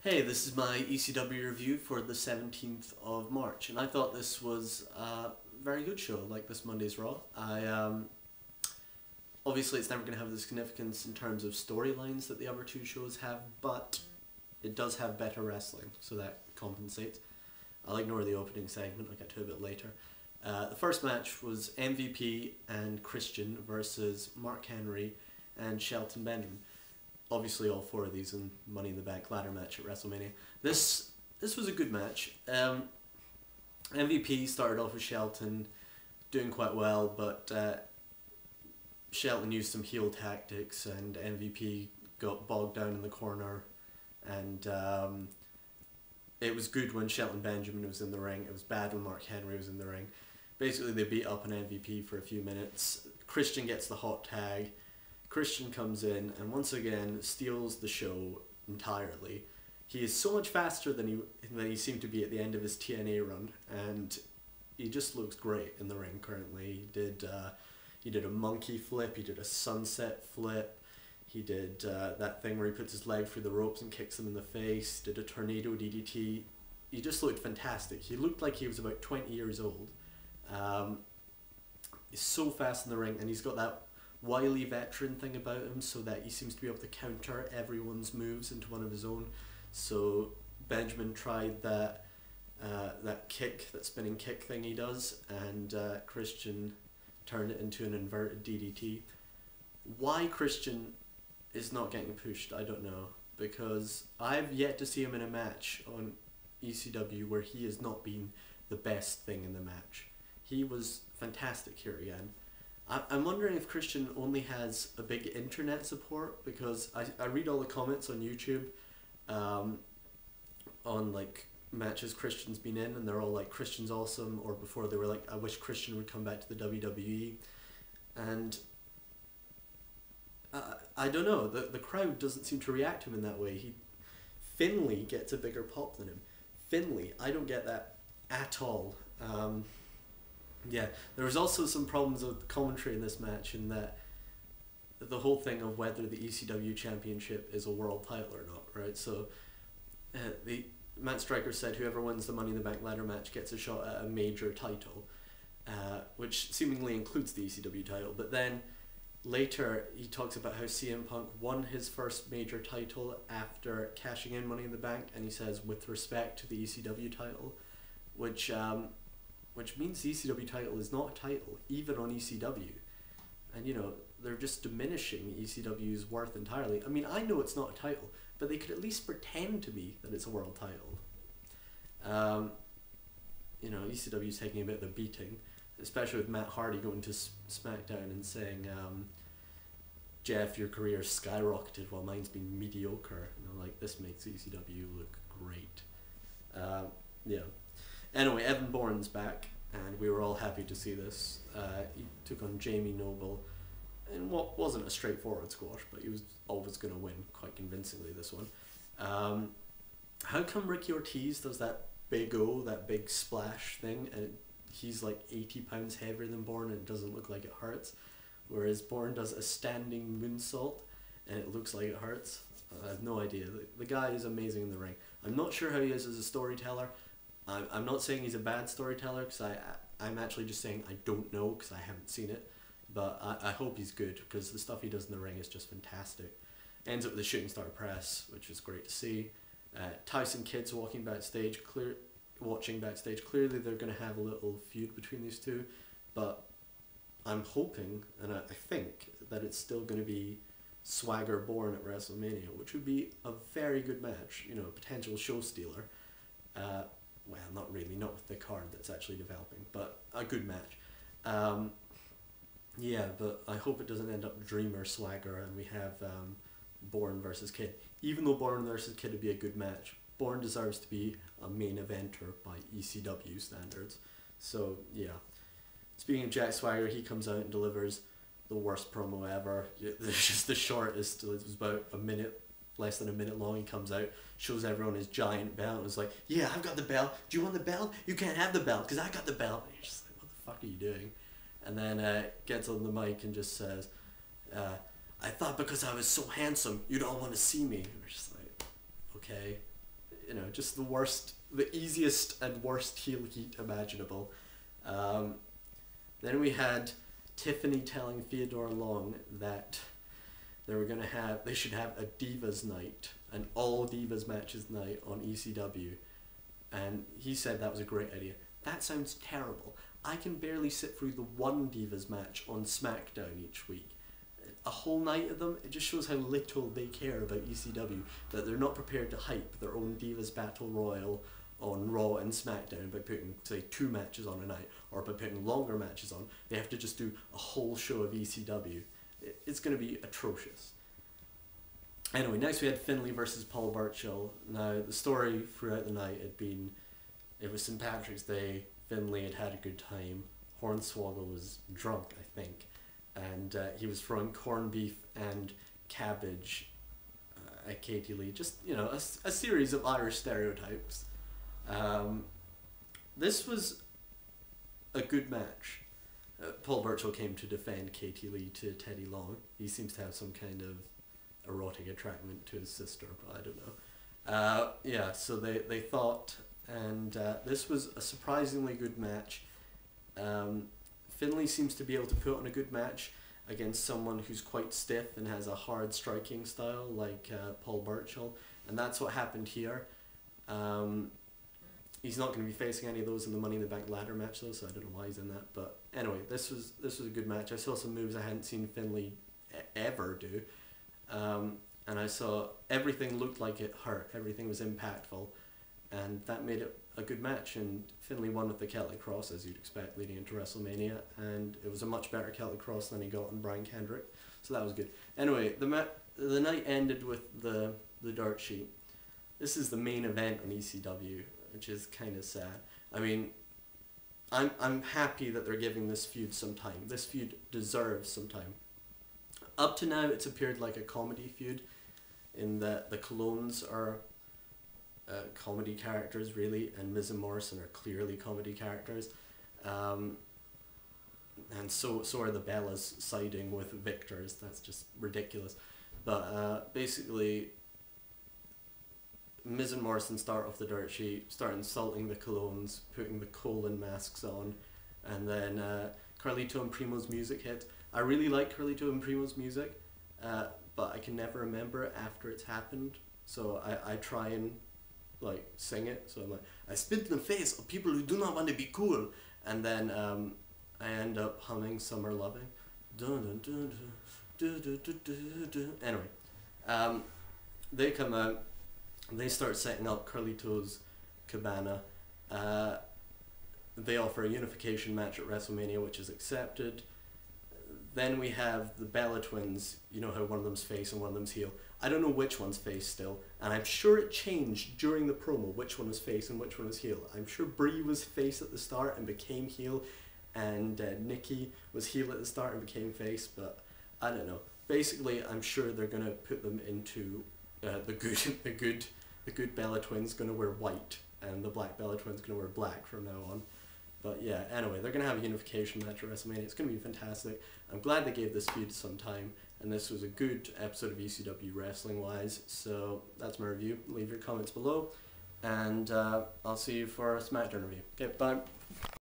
Hey, this is my ECW review for the 17th of March, and I thought this was a very good show, like this Monday's Raw. Obviously it's never going to have the significance in terms of storylines that the other two shows have, but it does have better wrestling, so that compensates. I'll ignore the opening segment, I'll get to it a bit later. The first match was MVP and Christian versus Mark Henry and Shelton Benjamin. Obviously all four of these in Money in the Bank ladder match at WrestleMania. This was a good match. MVP started off with Shelton doing quite well, but Shelton used some heel tactics and MVP got bogged down in the corner, and it was good when Shelton Benjamin was in the ring. It was bad when Mark Henry was in the ring. Basically they beat up an MVP for a few minutes. Christian gets the hot tag. Christian comes in and once again steals the show entirely. He is so much faster than he seemed to be at the end of his TNA run, and he just looks great in the ring currently. He did a monkey flip, he did a sunset flip, he did that thing where he puts his leg through the ropes and kicks him in the face, did a tornado DDT. He just looked fantastic. He looked like he was about 20 years old. He's so fast in the ring, and he's got that wily veteran thing about him, so that he seems to be able to counter everyone's moves into one of his own. So Benjamin tried that kick, that spinning kick thing he does, and Christian turned it into an inverted DDT. Why Christian is not getting pushed, I don't know, because I've yet to see him in a match on ECW where he has not been the best thing in the match. He was fantastic here again. I'm wondering if Christian only has a big internet support, because I read all the comments on YouTube on like matches Christian's been in, and they're all like, Christian's awesome, or before they were like, I wish Christian would come back to the WWE. And I don't know, the crowd doesn't seem to react to him in that way. Finley gets a bigger pop than him. Finley, I don't get that at all. Yeah, there was also some problems with commentary in this match, in that the whole thing of whether the ECW Championship is a world title or not, right? So Matt Striker said whoever wins the Money in the Bank ladder match gets a shot at a major title, which seemingly includes the ECW title. But then later he talks about how CM Punk won his first major title after cashing in Money in the Bank, and he says with respect to the ECW title, which means the ECW title is not a title, even on ECW. And you know, they're just diminishing ECW's worth entirely. I mean, I know it's not a title, but they could at least pretend to me that it's a world title. You know, ECW's taking a bit of a beating, especially with Matt Hardy going to SmackDown and saying, Jeff, your career skyrocketed while mine's been mediocre. And I'm like, this makes ECW look great. Yeah. Anyway, Evan Bourne's back, and we were all happy to see this. He took on Jamie Noble in what wasn't a straightforward squash, but he was always going to win quite convincingly this one. How come Ricky Ortiz does that big O, that big splash thing, and he's like 80 pounds heavier than Bourne and it doesn't look like it hurts, whereas Bourne does a standing moonsault and it looks like it hurts? I have no idea. The guy is amazing in the ring. I'm not sure how he is as a storyteller. I'm not saying he's a bad storyteller, because I'm actually just saying I don't know, because I haven't seen it, but I hope he's good, because the stuff he does in the ring is just fantastic. Ends up with a shooting star press, which is great to see. Tyson Kidd's watching backstage. Clearly they're going to have a little feud between these two, but I'm hoping, and I think, that it's still going to be Swagger Bourne at WrestleMania, which would be a very good match, you know, a potential show stealer. Well, not really, not with the card that's actually developing, but a good match. Yeah, but I hope it doesn't end up Dreamer Swagger and we have Bourne versus Kidd. Even though Bourne versus Kidd would be a good match, Bourne deserves to be a main eventer by ECW standards. So, yeah. Speaking of Jack Swagger, he comes out and delivers the worst promo ever. It's just the shortest, it was about a minute, less than a minute long. He comes out, shows everyone his giant belt, and was like, yeah, I've got the belt, do you want the belt? You can't have the belt, because I got the belt. And you're just like, what the fuck are you doing? And then gets on the mic and just says, I thought because I was so handsome, you'd all want to see me. And we're just like, okay, you know, just the easiest and worst heel heat imaginable. Then we had Tiffany telling Theodore Long that they should have a Divas night, an all Divas matches night on ECW, and he said that was a great idea. That sounds terrible. I can barely sit through the one Divas match on SmackDown each week. A whole night of them, it just shows how little they care about ECW, that they're not prepared to hype their own Divas Battle Royal on Raw and SmackDown by putting, say, 2 matches on a night, or by putting longer matches on. They have to just do a whole show of ECW. It's going to be atrocious. Anyway, next we had Finlay versus Paul Burchill. Now, the story throughout the night had been, it was St. Patrick's Day, Finlay had had a good time, Hornswoggle was drunk, I think, and he was throwing corned beef and cabbage at Katie Lee. Just, you know, a series of Irish stereotypes. This was a good match. Paul Burchill came to defend Katie Lee to Teddy Long. He seems to have some kind of erotic attraction to his sister, but I don't know. Yeah, so they thought, and this was a surprisingly good match. Finlay seems to be able to put on a good match against someone who's quite stiff and has a hard striking style like Paul Burchill, and that's what happened here. He's not going to be facing any of those in the Money in the Bank ladder match though, so I don't know why he's in that. But anyway, this was a good match. I saw some moves I hadn't seen Finlay ever do, and I saw everything looked like it hurt. Everything was impactful, and that made it a good match. And Finlay won with the Celtic Cross, as you'd expect, leading into WrestleMania, and it was a much better Celtic Cross than he got on Brian Kendrick, so that was good. Anyway, the night ended with the dirt sheet. This is the main event on ECW, which is kind of sad. I mean, I'm happy that they're giving this feud some time. This feud deserves some time. Up to now, it's appeared like a comedy feud, in that the Clones are comedy characters, really, and Miz and Morrison are clearly comedy characters. And so are the Bellas siding with victors. That's just ridiculous. But basically, Miz and Morrison start off the dirt sheet, start insulting the Clones, putting the colon masks on, and then Carlito and Primo's music hits. I really like Carlito and Primo's music, but I can never remember it after it's happened, so I try and like sing it. So I'm like, I spit in the face of people who do not want to be cool, and then I end up humming Summer Loving. Anyway, they come out. They start setting up Carlito's cabana. They offer a unification match at WrestleMania, which is accepted. Then we have the Bella Twins. You know how one of them's face and one of them's heel. I don't know which one's face still, and I'm sure it changed during the promo which one was face and which one was heel. I'm sure Brie was face at the start and became heel, and Nikki was heel at the start and became face, but I don't know. Basically, I'm sure they're gonna put them into the good Bella Twins gonna wear white, and the black Bella Twins gonna wear black from now on. But yeah, anyway, they're gonna have a unification match at WrestleMania. It's gonna be fantastic. I'm glad they gave this feud some time, and this was a good episode of ECW wrestling wise. So that's my review. Leave your comments below, and I'll see you for a SmackDown review. Okay, bye.